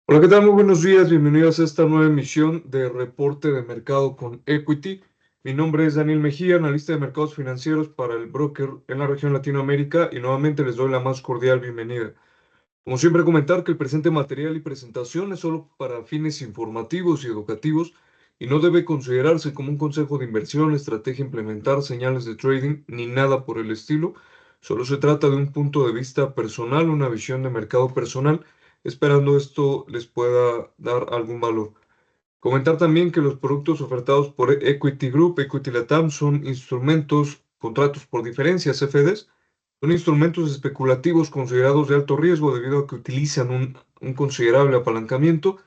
Hola, ¿qué tal? Muy buenos días. Bienvenidos a esta nueva emisión de Reporte de Mercado con Equity. Mi nombre es Daniel Mejía, analista de mercados financieros para el broker en la región Latinoamérica y nuevamente les doy la más cordial bienvenida. Como siempre, comentar que el presente material y presentación es solo para fines informativos y educativos y no debe considerarse como un consejo de inversión, estrategia a implementar, señales de trading ni nada por el estilo. Solo se trata de un punto de vista personal, una visión de mercado personal, esperando esto les pueda dar algún valor. Comentar también que los productos ofertados por Equity Group, Equity Latam, son instrumentos, contratos por diferencia, CFDs, son instrumentos especulativos considerados de alto riesgo debido a que utilizan un considerable apalancamiento.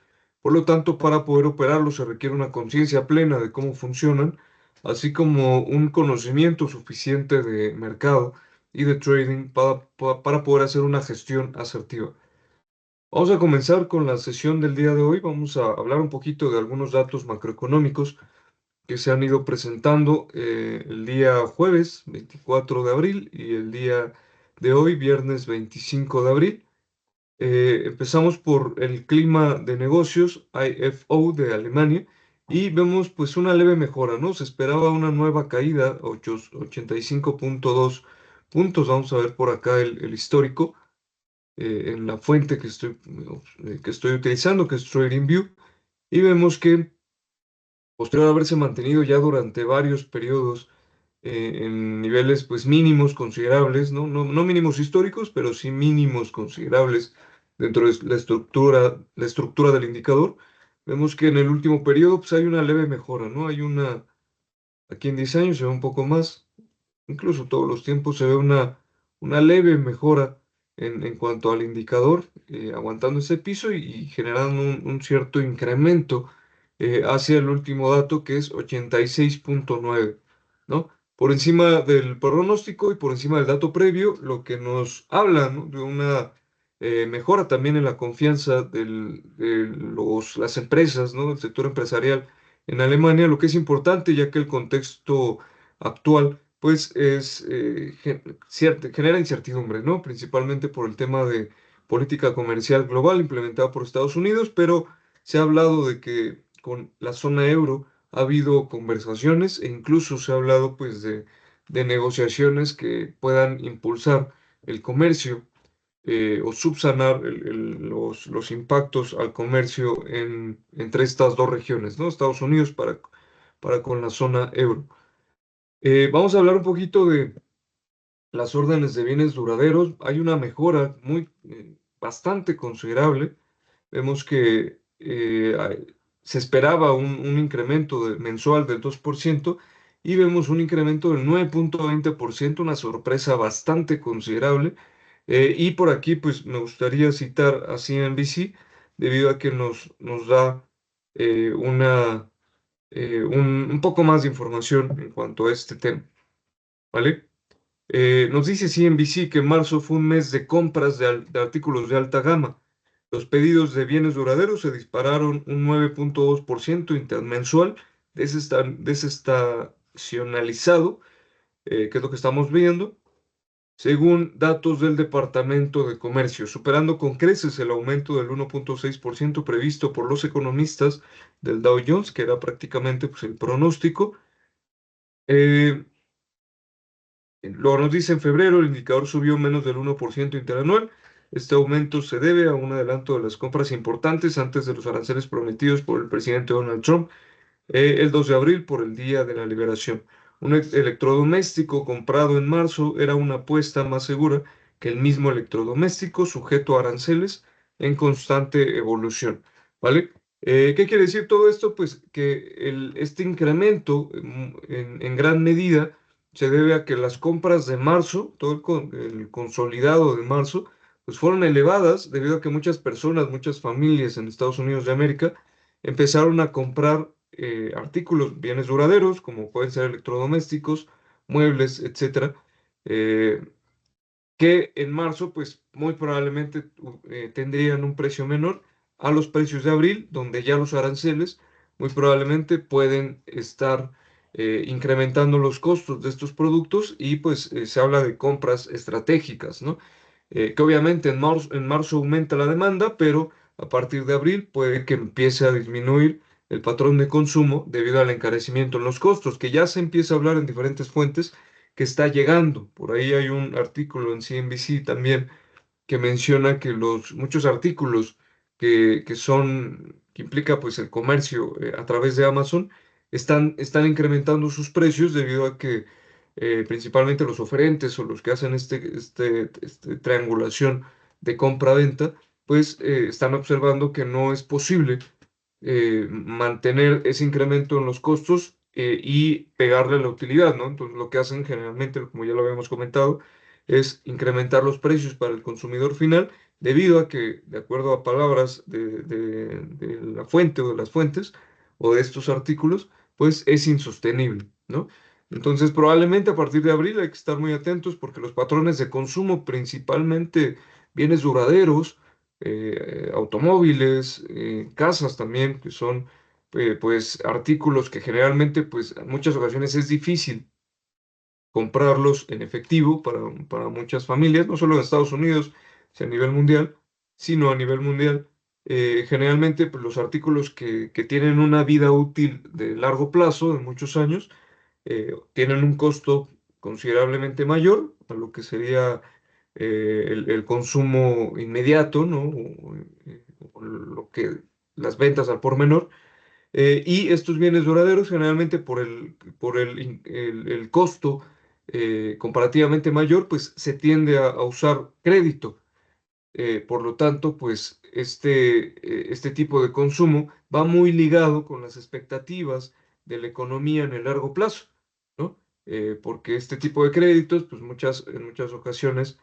Por lo tanto, para poder operarlos se requiere una conciencia plena de cómo funcionan, así como un conocimiento suficiente de mercado y de trading para poder hacer una gestión asertiva. Vamos a comenzar con la sesión del día de hoy. Vamos a hablar un poquito de algunos datos macroeconómicos que se han ido presentando el día jueves 24 de abril y el día de hoy, viernes 25 de abril. Empezamos por el clima de negocios, IFO de Alemania, y vemos pues una leve mejora, ¿no? Se esperaba una nueva caída, 85,2 puntos. Vamos a ver por acá el histórico en la fuente que estoy utilizando, que es TradingView, y vemos que posterior a haberse mantenido ya durante varios periodos en niveles pues mínimos considerables, ¿no? No mínimos históricos, pero sí mínimos considerables dentro de la estructura del indicador, vemos que en el último periodo pues hay una leve mejora, ¿no? Aquí en 10 años se ve un poco más, incluso todos los tiempos se ve una leve mejora en cuanto al indicador, aguantando ese piso y generando un cierto incremento hacia el último dato que es 86,9, ¿no? Por encima del pronóstico y por encima del dato previo, lo que nos habla, ¿no?, de una mejora también en la confianza las empresas, ¿no?, del sector empresarial en Alemania, lo que es importante ya que el contexto actual pues genera incertidumbre, ¿no? Principalmente por el tema de política comercial global implementada por Estados Unidos, pero se ha hablado de que con la zona euro ha habido conversaciones e incluso se ha hablado pues de negociaciones que puedan impulsar el comercio o subsanar los impactos al comercio entre estas dos regiones, ¿no? Estados Unidos para con la zona euro. Vamos a hablar un poquito de las órdenes de bienes duraderos. Hay una mejora bastante considerable. Vemos que se esperaba un incremento mensual del 2% y vemos un incremento del 9,20%, una sorpresa bastante considerable. Y por aquí, pues me gustaría citar a CNBC debido a que nos da un poco más de información en cuanto a este tema, ¿vale? Nos dice CNBC que marzo fue un mes de compras de artículos de alta gama. Los pedidos de bienes duraderos se dispararon un 9,2% intermensual, desestacionalizado, que es lo que estamos viendo, según datos del Departamento de Comercio, superando con creces el aumento del 1,6% previsto por los economistas del Dow Jones, que era prácticamente pues, el pronóstico. Eh, Luego nos dice en febrero el indicador subió menos del 1% interanual. Este aumento se debe a un adelanto de las compras importantes antes de los aranceles prometidos por el presidente Donald Trump el 2 de abril por el Día de la Liberación. Un electrodoméstico comprado en marzo era una apuesta más segura que el mismo electrodoméstico sujeto a aranceles en constante evolución. ¿Vale? ¿Qué quiere decir todo esto? Pues que este incremento en gran medida se debe a que las compras de marzo, el consolidado de marzo, pues fueron elevadas debido a que muchas personas, muchas familias en Estados Unidos de América empezaron a comprar artículos, bienes duraderos, como pueden ser electrodomésticos, muebles, etcétera, eh, que en marzo, pues muy probablemente tendrían un precio menor a los precios de abril, donde ya los aranceles muy probablemente pueden estar incrementando los costos de estos productos y pues se habla de compras estratégicas, ¿no? Que obviamente en marzo aumenta la demanda, pero a partir de abril puede que empiece a disminuir el patrón de consumo debido al encarecimiento en los costos, que ya se empieza a hablar en diferentes fuentes que está llegando. Por ahí hay un artículo en CNBC también que menciona que los muchos artículos que implica pues el comercio a través de Amazon están incrementando sus precios debido a que principalmente los oferentes o los que hacen este triangulación de compra-venta, pues están observando que no es posible mantener ese incremento en los costos y pegarle la utilidad, ¿no? Entonces lo que hacen generalmente, como ya lo habíamos comentado, es incrementar los precios para el consumidor final, debido a que, de acuerdo a palabras de la fuente o de las fuentes o de estos artículos, pues es insostenible, ¿no? Entonces probablemente a partir de abril hay que estar muy atentos porque los patrones de consumo, principalmente bienes duraderos, automóviles, casas también, que son pues artículos que generalmente pues en muchas ocasiones es difícil comprarlos en efectivo para muchas familias, no solo en Estados Unidos, sino a nivel mundial, sino a nivel mundial. Generalmente pues, los artículos que tienen una vida útil de largo plazo, de muchos años, tienen un costo considerablemente mayor a lo que sería el consumo inmediato, ¿no? O lo que las ventas al por menor. Y estos bienes duraderos, generalmente por el costo comparativamente mayor, pues se tiende a usar crédito. Por lo tanto, pues este tipo de consumo va muy ligado con las expectativas de la economía en el largo plazo, ¿no? Porque este tipo de créditos, pues en muchas ocasiones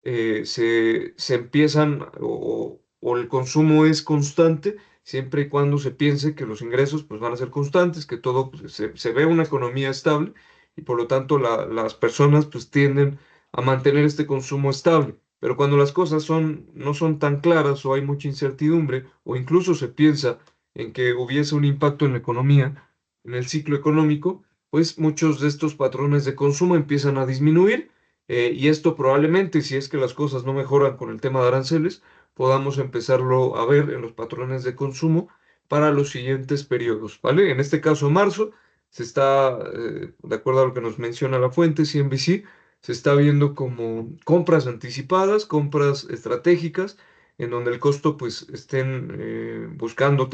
se empiezan o el consumo es constante siempre y cuando se piense que los ingresos pues, van a ser constantes, que todo pues, se ve una economía estable y por lo tanto las personas pues tienden a mantener este consumo estable. Pero cuando las cosas no son tan claras o hay mucha incertidumbre o incluso se piensa en que hubiese un impacto en la economía, en el ciclo económico, pues muchos de estos patrones de consumo empiezan a disminuir y esto probablemente, si es que las cosas no mejoran con el tema de aranceles, podamos empezarlo a ver en los patrones de consumo para los siguientes periodos, ¿vale? En este caso, marzo, de acuerdo a lo que nos menciona la fuente, CNBC, se está viendo como compras anticipadas, compras estratégicas, en donde el costo, pues, estén buscando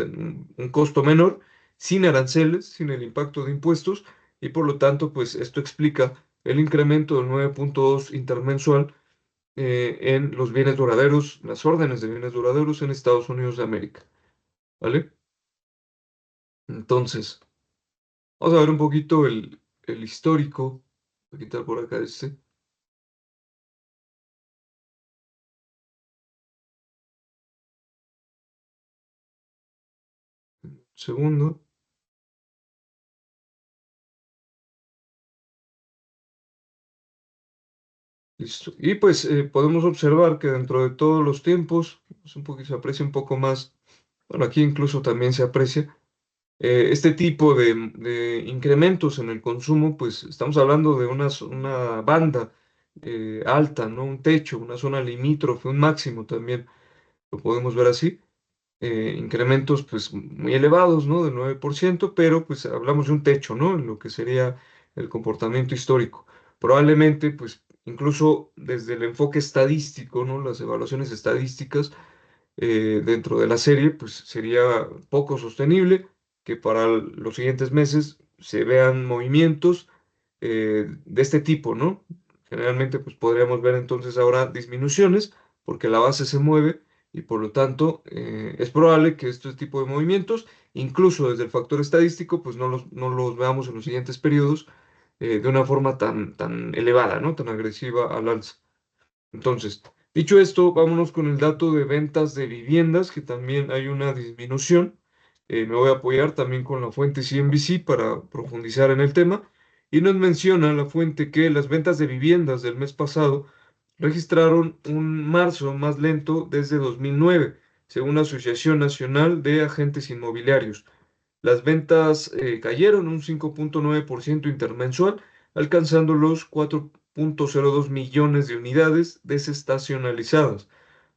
un costo menor, sin aranceles, sin el impacto de impuestos, y por lo tanto, pues, esto explica el incremento del 9.2 intermensual en los bienes duraderos, las órdenes de bienes duraderos en Estados Unidos de América, ¿vale? Entonces, vamos a ver un poquito el histórico. Voy a quitar por acá segundo. Listo. Y pues podemos observar que dentro de todos los tiempos, pues, un poquito, se aprecia un poco más, bueno, aquí incluso también se aprecia este tipo de incrementos en el consumo, pues estamos hablando de una banda alta, ¿no? Un techo, una zona limítrofe, un máximo también, lo podemos ver así. Incrementos pues muy elevados, ¿no? Del 9%, pero pues hablamos de un techo, ¿no? En lo que sería el comportamiento histórico. Probablemente pues incluso desde el enfoque estadístico, ¿no? Las evaluaciones estadísticas dentro de la serie, pues sería poco sostenible que para los siguientes meses se vean movimientos de este tipo, ¿no? Generalmente, pues podríamos ver entonces ahora disminuciones porque la base se mueve y por lo tanto es probable que este tipo de movimientos, incluso desde el factor estadístico, pues no los veamos en los siguientes periodos de una forma tan elevada, ¿no? Tan agresiva al alza. Entonces, dicho esto, vámonos con el dato de ventas de viviendas, que también hay una disminución. Me voy a apoyar también con la fuente CNBC para profundizar en el tema. Y nos menciona la fuente que las ventas de viviendas del mes pasado registraron un marzo más lento desde 2009, según la Asociación Nacional de Agentes Inmobiliarios. Las ventas cayeron un 5.9% intermensual, alcanzando los 4.02 millones de unidades desestacionalizadas.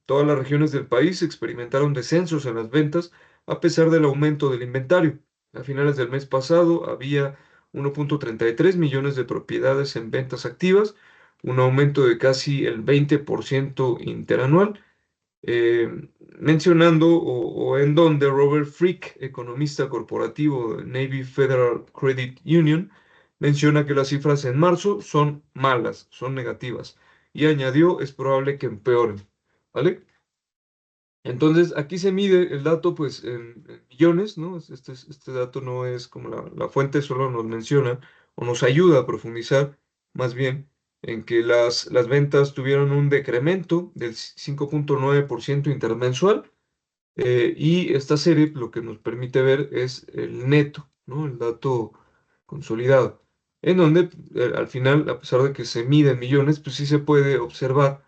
Todas las regiones del país experimentaron descensos en las ventas a pesar del aumento del inventario. A finales del mes pasado había 1.33 millones de propiedades en ventas activas, un aumento de casi el 20% interanual, mencionando o en donde Robert Frick, economista corporativo de Navy Federal Credit Union, menciona que las cifras en marzo son malas, son negativas, y añadió, es probable que empeoren, ¿vale? Entonces, aquí se mide el dato, pues, en millones, ¿no? Este dato no es como la fuente solo nos menciona o nos ayuda a profundizar, más bien, en que las ventas tuvieron un decremento del 5.9% intermensual, y esta serie lo que nos permite ver es el neto, ¿no? El dato consolidado, en donde al final, a pesar de que se mide en millones, pues sí se puede observar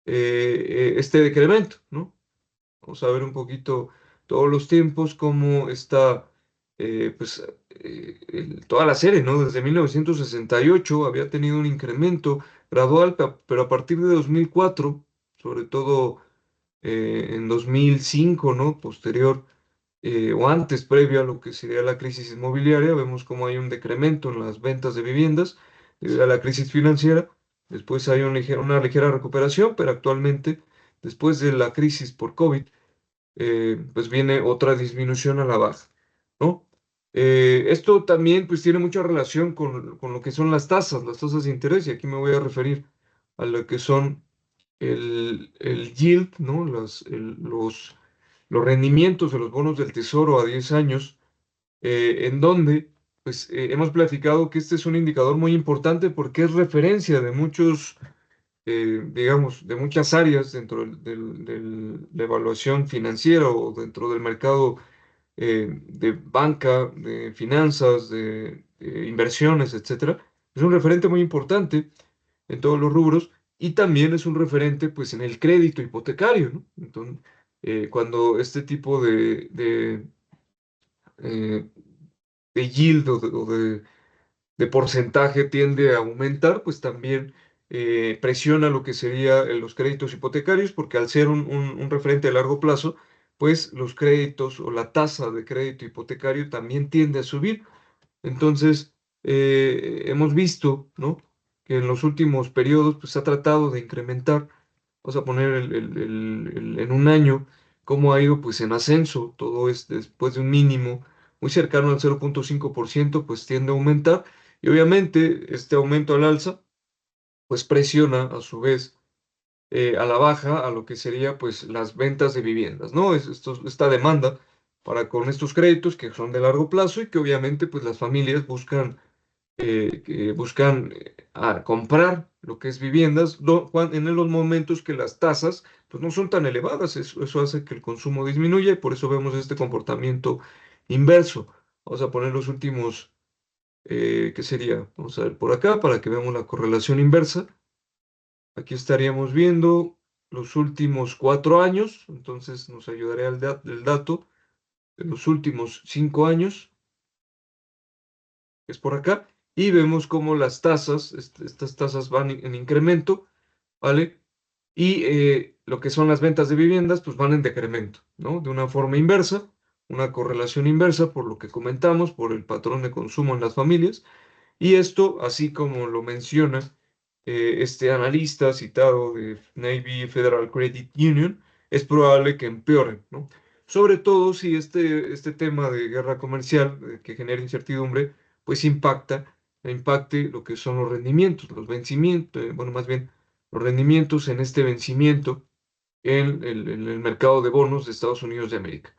este decremento, ¿no? Vamos a ver un poquito todos los tiempos, cómo está, pues, toda la serie, ¿no? Desde 1968 había tenido un incremento gradual, pero a partir de 2004, sobre todo en 2005, ¿no? Posterior o antes, previo a lo que sería la crisis inmobiliaria, vemos cómo hay un decremento en las ventas de viviendas debido a la crisis financiera. Después hay una ligera recuperación, pero actualmente, después de la crisis por COVID, pues viene otra disminución a la baja, ¿no? Esto también pues tiene mucha relación con lo que son las tasas de interés, y aquí me voy a referir a lo que son el yield, ¿no? Los rendimientos de los bonos del tesoro a 10 años, en donde pues hemos platicado que este es un indicador muy importante porque es referencia de muchos, digamos, de muchas áreas dentro la evaluación financiera o dentro del mercado de banca, de finanzas, de inversiones, etcétera. Es un referente muy importante en todos los rubros, y también es un referente pues en el crédito hipotecario, ¿no? Entonces, cuando este tipo eh, de yield de porcentaje tiende a aumentar, pues también presiona lo que sería los créditos hipotecarios, porque al ser un referente a largo plazo, pues los créditos o la tasa de crédito hipotecario también tiende a subir. Entonces, hemos visto, ¿no? Que en los últimos periodos pues, se ha tratado de incrementar, vamos a poner en un año, cómo ha ido pues en ascenso, todo es después de un mínimo muy cercano al 0.5%, pues tiende a aumentar, y obviamente este aumento al alza pues presiona a su vez a la baja a lo que sería pues las ventas de viviendas, ¿no? Esta demanda para con estos créditos que son de largo plazo y que obviamente pues las familias buscan comprar lo que es viviendas en los momentos que las tasas pues no son tan elevadas. Eso hace que el consumo disminuya, y por eso vemos este comportamiento inverso. Vamos a poner los últimos, ¿qué sería? Vamos a ver por acá para que veamos la correlación inversa. Aquí estaríamos viendo los últimos 4 años, entonces nos ayudaría el dato de los últimos 5 años, que es por acá, y vemos cómo las tasas, estas tasas van en incremento, ¿vale? Y lo que son las ventas de viviendas, pues van en decremento, ¿no? De una forma inversa, una correlación inversa por lo que comentamos, por el patrón de consumo en las familias. Y esto, así como lo menciona este analista citado de Navy Federal Credit Union, es probable que empeoren, ¿no? Sobre todo si este tema de guerra comercial que genera incertidumbre, pues impacte lo que son los rendimientos, los vencimientos, bueno, más bien los rendimientos en este vencimiento en el mercado de bonos de Estados Unidos de América,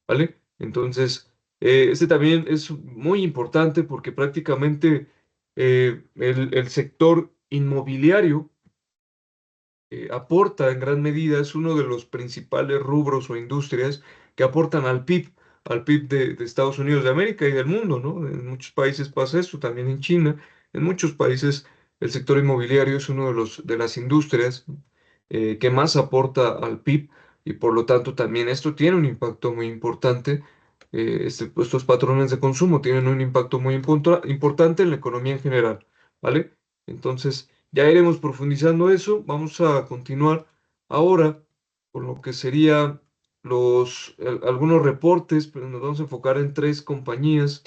¿vale? Entonces, este también es muy importante porque prácticamente el sector inmobiliario aporta en gran medida, es uno de los principales rubros o industrias que aportan al PIB de Estados Unidos de América y del mundo, ¿no? En muchos países pasa eso, también en China. En muchos países el sector inmobiliario es uno de las industrias que más aporta al PIB, y por lo tanto también esto tiene un impacto muy importante. Estos patrones de consumo tienen un impacto muy importante en la economía en general, ¿vale? Entonces, ya iremos profundizando eso. Vamos a continuar ahora. con lo que sería algunos reportes, pero nos vamos a enfocar en tres compañías,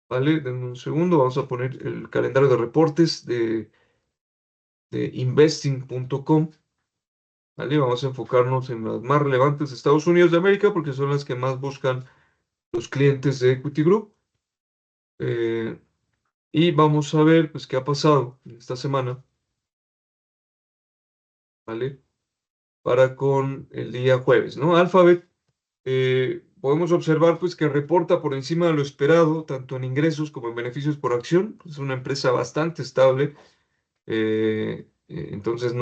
¿vale? Denme un segundo, vamos a poner el calendario de reportes de investing.com, ¿vale? Vamos a enfocarnos en las más relevantes de Estados Unidos de América porque son las que más buscan los clientes de Equity Group. Eh, y vamos a ver, pues, qué ha pasado en esta semana, ¿vale? Para con el día jueves, ¿no? Alphabet, podemos observar pues que reporta por encima de lo esperado, tanto en ingresos como en beneficios por acción. Es una empresa bastante estable, entonces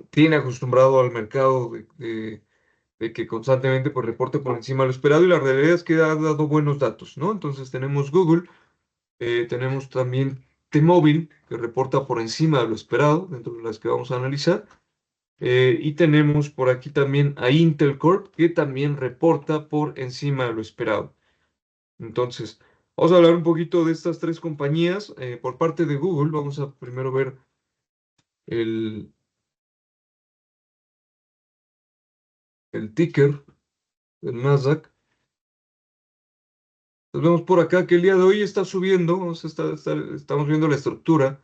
tiene acostumbrado al mercado de que constantemente pues, reporte por encima de lo esperado y la realidad es que ha dado buenos datos, ¿no? Entonces tenemos Google, tenemos también T-Mobile, que reporta por encima de lo esperado, dentro de las que vamos a analizar. Y tenemos por aquí también a Intel Corp, que también reporta por encima de lo esperado. Entonces, vamos a hablar un poquito de estas tres compañías. Por parte de Google, vamos a primero ver el, el ticker del Nasdaq. Entonces, vemos por acá que el día de hoy está subiendo. Estamos viendo la estructura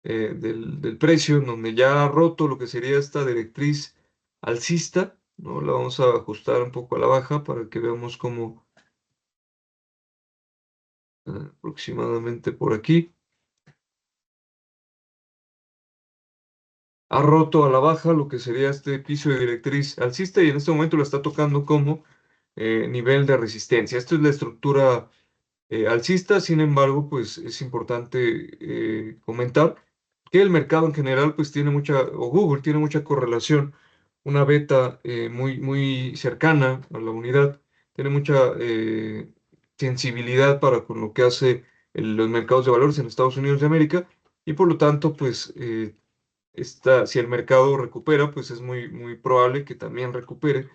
del precio, en donde ya ha roto lo que sería esta directriz alcista, ¿no? La vamos a ajustar un poco a la baja para que veamos cómo aproximadamente por aquí. Ha roto a la baja lo que sería este piso de directriz alcista y en este momento lo está tocando como nivel de resistencia. Esto es la estructura alcista, sin embargo, pues es importante comentar que el mercado en general pues tiene o Google tiene mucha correlación, una beta muy cercana a la unidad, tiene mucha sensibilidad para con lo que hace los mercados de valores en Estados Unidos de América y por lo tanto pues si el mercado recupera, pues es muy probable que también recupere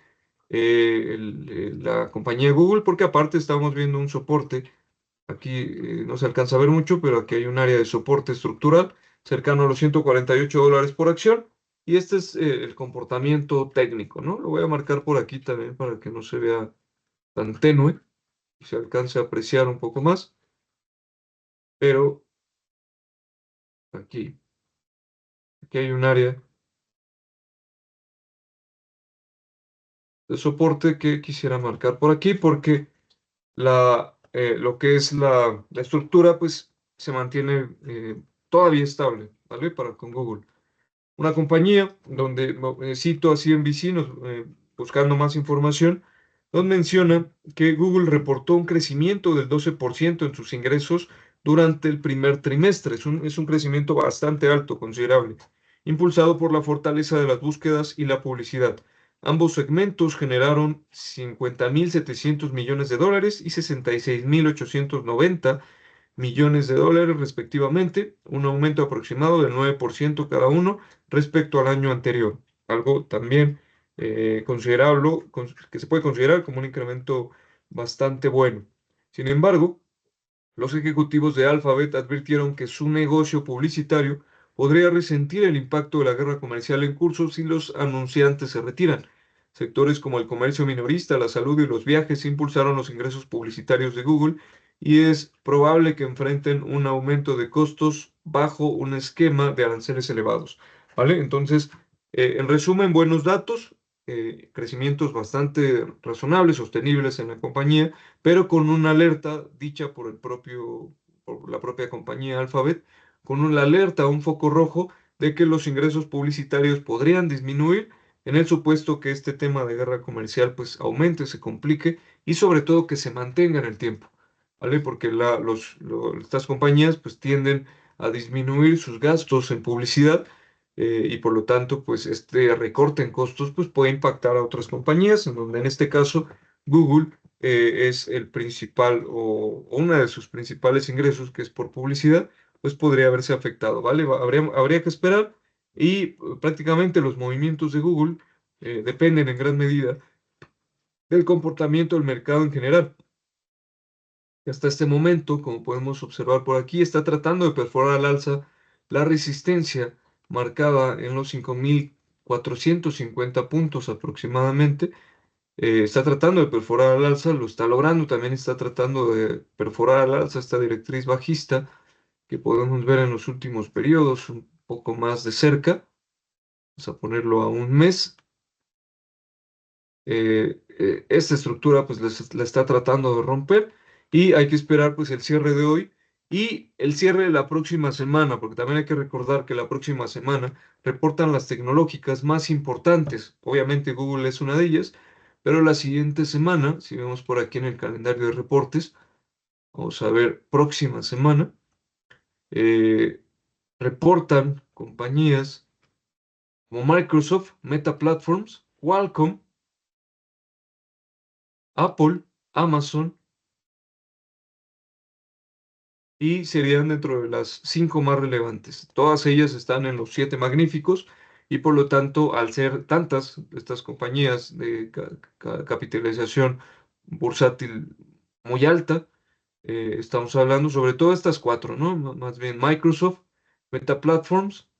la compañía Google, porque aparte estamos viendo un soporte, aquí no se alcanza a ver mucho, pero aquí hay un área de soporte estructural cercano a los $148 por acción, y este es el comportamiento técnico, ¿no? Lo voy a marcar por aquí también para que no se vea tan tenue, y se alcance a apreciar un poco más, pero aquí, aquí hay un área de soporte que quisiera marcar por aquí, porque lo que es la estructura, pues se mantiene todavía estable, ¿vale? Para con Google. Una compañía donde cito a CNBC buscando más información, donde menciona que Google reportó un crecimiento del 12% en sus ingresos durante el primer trimestre. Es un crecimiento bastante alto, considerable, impulsado por la fortaleza de las búsquedas y la publicidad. Ambos segmentos generaron 50.700 millones de dólares y 66.890 millones de dólares respectivamente, un aumento aproximado del 9% cada uno respecto al año anterior, algo también considerable, que se puede considerar como un incremento bastante bueno. Sin embargo, los ejecutivos de Alphabet advirtieron que su negocio publicitario podría resentir el impacto de la guerra comercial en curso si los anunciantes se retiran. Sectores como el comercio minorista, la salud y los viajes impulsaron los ingresos publicitarios de Google y es probable que enfrenten un aumento de costos bajo un esquema de aranceles elevados. ¿Vale? Entonces, en resumen, buenos datos, crecimientos bastante razonables, sostenibles en la compañía, pero con una alerta dicha por la propia compañía Alphabet, con una alerta, un foco rojo de que los ingresos publicitarios podrían disminuir en el supuesto que este tema de guerra comercial pues aumente, se complique y sobre todo que se mantenga en el tiempo, ¿vale? Porque estas compañías pues tienden a disminuir sus gastos en publicidad y por lo tanto pues este recorte en costos pues puede impactar a otras compañías, en donde en este caso Google es el principal o una de sus principales ingresos, que es por publicidad, pues podría haberse afectado, ¿vale? Habría que esperar y prácticamente los movimientos de Google dependen en gran medida del comportamiento del mercado en general. Y hasta este momento, como podemos observar por aquí, está tratando de perforar al alza la resistencia marcada en los 5.450 puntos aproximadamente. Está tratando de perforar al alza, lo está logrando, también está tratando de perforar al alza esta directriz bajista que podemos ver en los últimos periodos un poco más de cerca. Vamos a ponerlo a un mes. Esta estructura pues la está tratando de romper y hay que esperar pues el cierre de hoy y el cierre de la próxima semana, porque también hay que recordar que la próxima semana reportan las tecnológicas más importantes. Obviamente Google es una de ellas, pero la siguiente semana, si vemos por aquí en el calendario de reportes, vamos a ver próxima semana, eh, reportan compañías como Microsoft, Meta Platforms, Qualcomm, Apple, Amazon, y serían dentro de las cinco más relevantes. Todas ellas están en los siete magníficos y por lo tanto, al ser tantas estas compañías de capitalización bursátil muy alta, estamos hablando sobre todo estas cuatro, ¿no? Más bien Microsoft, Meta Platforms,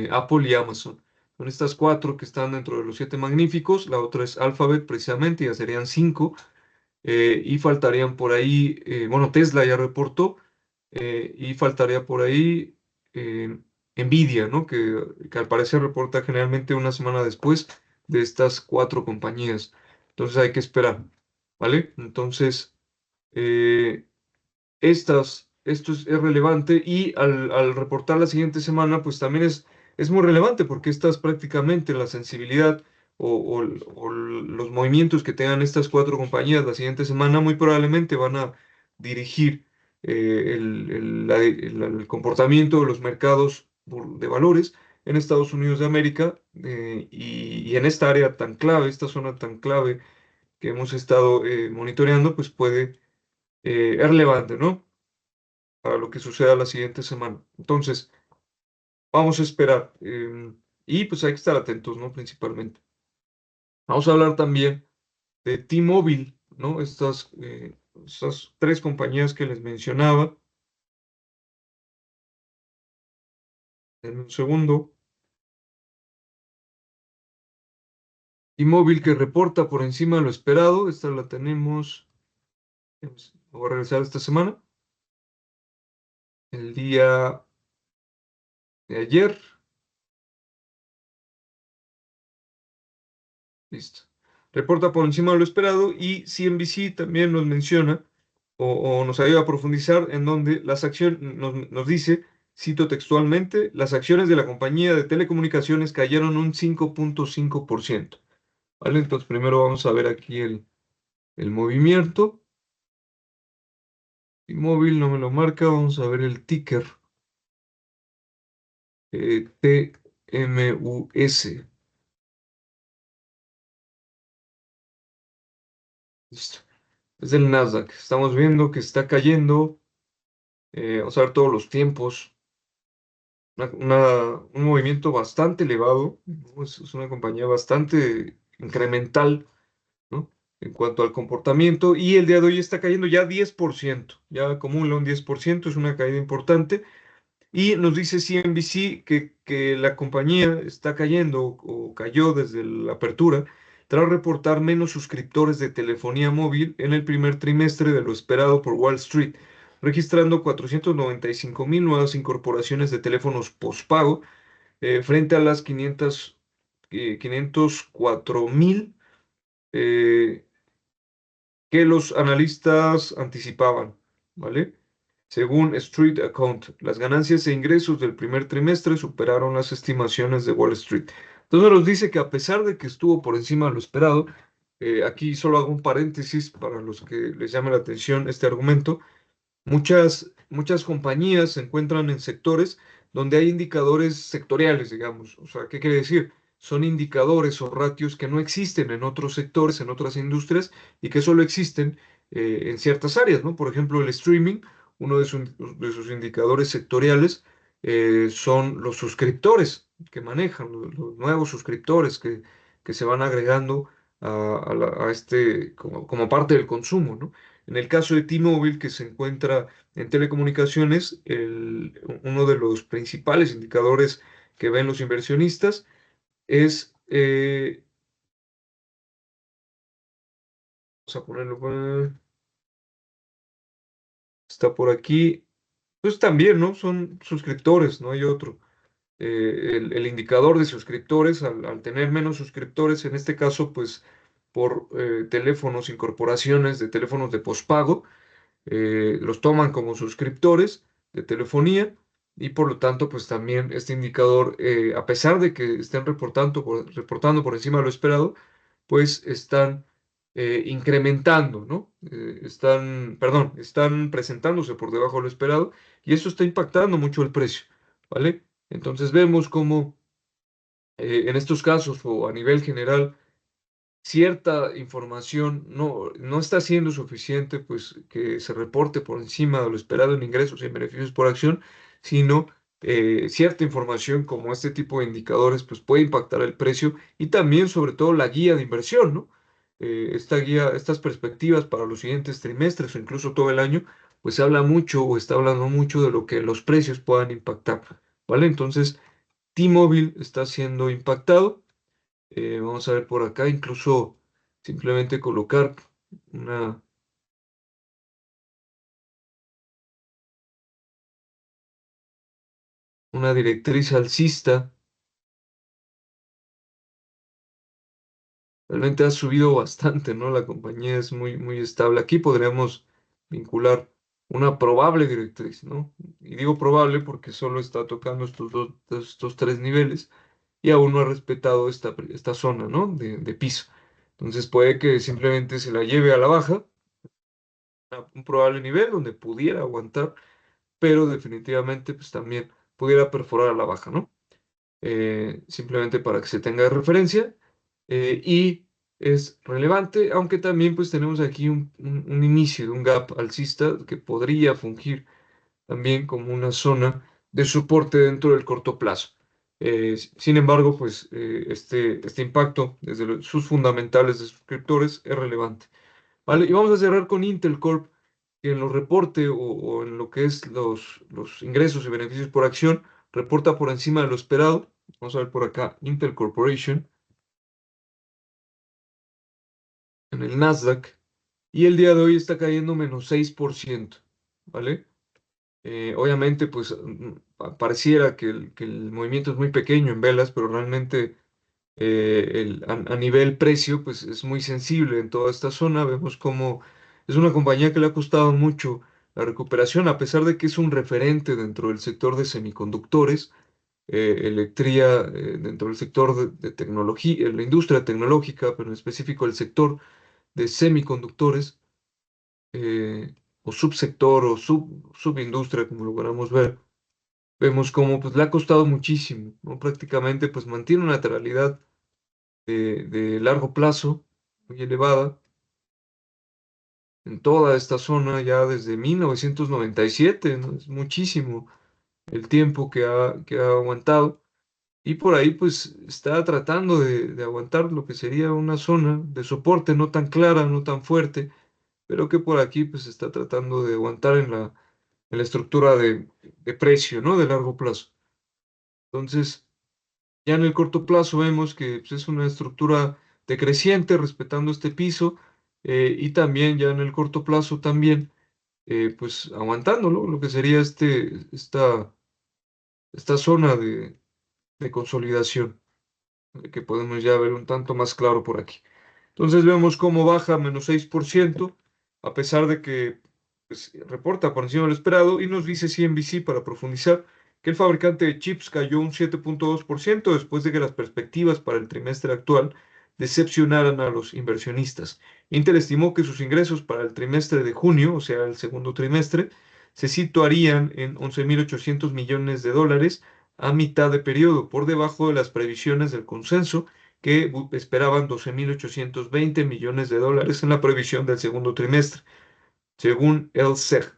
Apple y Amazon. Son estas cuatro que están dentro de los siete magníficos. La otra es Alphabet, precisamente, ya serían cinco. Y faltarían por ahí, bueno, Tesla ya reportó, y faltaría por ahí Nvidia, ¿no? Que al parecer reporta generalmente una semana después de estas cuatro compañías. Entonces hay que esperar, ¿vale? Entonces, eh, esto es relevante y al reportar la siguiente semana, pues también es muy relevante porque estas prácticamente la sensibilidad o los movimientos que tengan estas cuatro compañías la siguiente semana muy probablemente van a dirigir el comportamiento de los mercados de valores en Estados Unidos de América, y en esta área tan clave, esta zona tan clave que hemos estado monitoreando, pues es relevante, ¿no? Para lo que suceda la siguiente semana. Entonces, vamos a esperar. Y pues hay que estar atentos, ¿no? Principalmente. Vamos a hablar también de T-Mobile, ¿no? Estas tres compañías que les mencionaba. En un segundo. T-Mobile que reporta por encima de lo esperado. Esta la tenemos. Voy a regresar esta semana. El día de ayer. Listo. Reporta por encima de lo esperado y CNBC también nos menciona o nos ayuda a profundizar en donde las acciones, nos dice, cito textualmente, las acciones de la compañía de telecomunicaciones cayeron un 5.5%. ¿Vale? Entonces primero vamos a ver aquí el movimiento. Y móvil no me lo marca, vamos a ver el ticker. TMUS. Listo. Es del Nasdaq. Estamos viendo que está cayendo. Vamos a ver todos los tiempos. Un movimiento bastante elevado, ¿no? Es una compañía bastante incremental, ¿no? En cuanto al comportamiento, y el día de hoy está cayendo ya 10%, ya acumula un 10%, es una caída importante, y nos dice CNBC que la compañía está cayendo o cayó desde la apertura tras reportar menos suscriptores de telefonía móvil en el primer trimestre de lo esperado por Wall Street, registrando 495.000 nuevas incorporaciones de teléfonos postpago, frente a las 504.000 eh, que los analistas anticipaban, ¿vale? Según Street Account, las ganancias e ingresos del primer trimestre superaron las estimaciones de Wall Street. Entonces nos dice que a pesar de que estuvo por encima de lo esperado, aquí solo hago un paréntesis para los que les llame la atención este argumento. Muchas compañías se encuentran en sectores donde hay indicadores sectoriales, digamos. O sea, ¿qué quiere decir? Son indicadores o ratios que no existen en otros sectores, en otras industrias, y que solo existen en ciertas áreas, ¿no? Por ejemplo, el streaming, uno de sus indicadores sectoriales son los suscriptores que manejan, los nuevos suscriptores que se van agregando a este, como parte del consumo, ¿no? En el caso de T-Mobile, que se encuentra en telecomunicaciones, uno de los principales indicadores que ven los inversionistas es, vamos a ponerlo, está por aquí, pues también, ¿no? Son suscriptores, no hay otro. El indicador de suscriptores, al tener menos suscriptores, en este caso, pues por teléfonos, incorporaciones de teléfonos de pospago, los toman como suscriptores de telefonía y por lo tanto, pues también este indicador, a pesar de que estén reportando por encima de lo esperado, pues están incrementando, ¿no? Están presentándose por debajo de lo esperado y eso está impactando mucho el precio, ¿vale? Entonces vemos cómo en estos casos o a nivel general, cierta información no está siendo suficiente, pues que se reporte por encima de lo esperado en ingresos y en beneficios por acción, sino cierta información como este tipo de indicadores, pues puede impactar el precio y también, sobre todo, la guía de inversión, ¿no? Esta guía, estas perspectivas para los siguientes trimestres o incluso todo el año, pues se habla mucho o está hablando mucho de lo que los precios puedan impactar, ¿vale? Entonces, T-Mobile está siendo impactado. Vamos a ver por acá, incluso simplemente colocar una, una directriz alcista. Realmente ha subido bastante, ¿no? La compañía es muy, muy estable. Aquí podríamos vincular una probable directriz, ¿no? Y digo probable porque solo está tocando estos tres niveles y aún no ha respetado esta zona, ¿no? De piso. Entonces puede que simplemente se la lleve a la baja, a un probable nivel donde pudiera aguantar, pero definitivamente pues también pudiera perforar a la baja, ¿no? Simplemente para que se tenga de referencia y es relevante, aunque también pues tenemos aquí un inicio de un gap alcista que podría fungir también como una zona de soporte dentro del corto plazo. Sin embargo, pues este impacto desde sus fundamentales de suscriptores es relevante. ¿Vale? Y vamos a cerrar con Intel Corp, que en los reportes o en lo que es los ingresos y beneficios por acción, reporta por encima de lo esperado. Vamos a ver por acá, Intel Corporation en el Nasdaq, y el día de hoy está cayendo -6%, ¿vale? Obviamente, pues pareciera que el movimiento es muy pequeño en velas, pero realmente a nivel precio, pues es muy sensible en toda esta zona. Vemos como es una compañía que le ha costado mucho la recuperación, a pesar de que es un referente dentro del sector de semiconductores, Electría, dentro del sector de tecnología, la industria tecnológica, pero en específico el sector de semiconductores, o subsector o subindustria, como lo queramos ver. Vemos como pues le ha costado muchísimo, ¿no? Prácticamente pues mantiene una lateralidad de largo plazo muy elevada en toda esta zona ya desde 1997, ¿no? Es muchísimo el tiempo que ha aguantado y por ahí pues está tratando de aguantar lo que sería una zona de soporte no tan clara, no tan fuerte, pero que por aquí pues está tratando de aguantar en la estructura de precio, ¿no? De largo plazo. Entonces, ya en el corto plazo vemos que pues, es una estructura decreciente respetando este piso, y también ya en el corto plazo también pues aguantando, ¿no? Lo que sería esta zona de consolidación, que podemos ya ver un tanto más claro por aquí. Entonces vemos cómo baja -6%, a pesar de que pues, reporta por encima de lo esperado, y nos dice CNBC para profundizar que el fabricante de chips cayó un 7,2% después de que las perspectivas para el trimestre actual decepcionaran a los inversionistas. Intel estimó que sus ingresos para el trimestre de junio, o sea, el segundo trimestre, se situarían en 11.800 millones de dólares a mitad de periodo, por debajo de las previsiones del consenso que esperaban 12.820 millones de dólares en la previsión del segundo trimestre, según el SEG.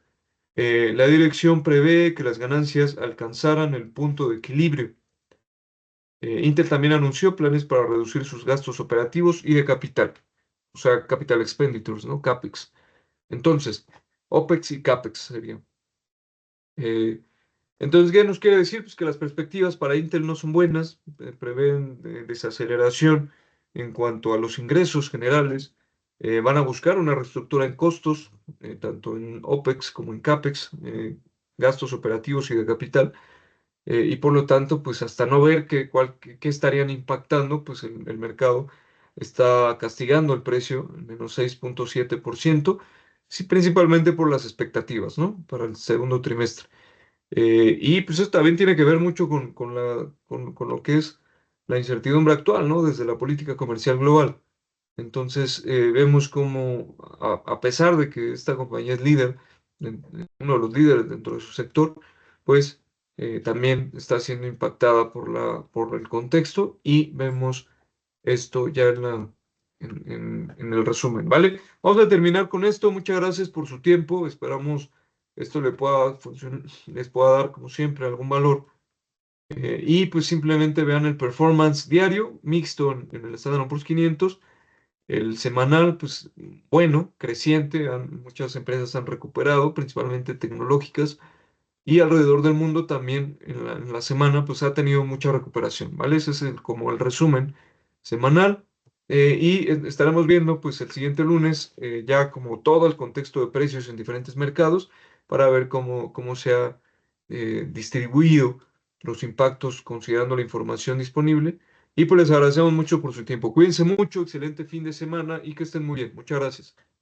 La dirección prevé que las ganancias alcanzaran el punto de equilibrio. Intel también anunció planes para reducir sus gastos operativos y de capital, o sea, capital expenditures, ¿no? CAPEX. Entonces, OPEX y CAPEX sería. Eh, entonces, ¿qué nos quiere decir? Pues que las perspectivas para Intel no son buenas, prevén desaceleración en cuanto a los ingresos generales, van a buscar una reestructura en costos, tanto en OPEX como en CAPEX, gastos operativos y de capital, y por lo tanto, pues hasta no ver qué estarían impactando, pues el mercado está castigando el precio, al menos 6,7%, sí, principalmente por las expectativas, ¿no? Para el segundo trimestre. Y pues eso también tiene que ver mucho con lo que es la incertidumbre actual, ¿no? Desde la política comercial global. Entonces, vemos como, a pesar de que esta compañía es líder, uno de los líderes dentro de su sector, pues también está siendo impactada por el contexto y vemos esto ya en el resumen, ¿vale? Vamos a terminar con esto. Muchas gracias por su tiempo. Esperamos esto les pueda dar, como siempre, algún valor. Y pues simplemente vean el performance diario mixto en el Standard Poor's 500. El semanal, pues bueno, creciente. Muchas empresas han recuperado, principalmente tecnológicas. Y alrededor del mundo también en la semana pues ha tenido mucha recuperación, ¿vale? Ese es como el resumen semanal. Y estaremos viendo pues el siguiente lunes ya como todo el contexto de precios en diferentes mercados para ver cómo se ha distribuido los impactos considerando la información disponible. Y pues les agradecemos mucho por su tiempo. Cuídense mucho, excelente fin de semana y que estén muy bien. Muchas gracias.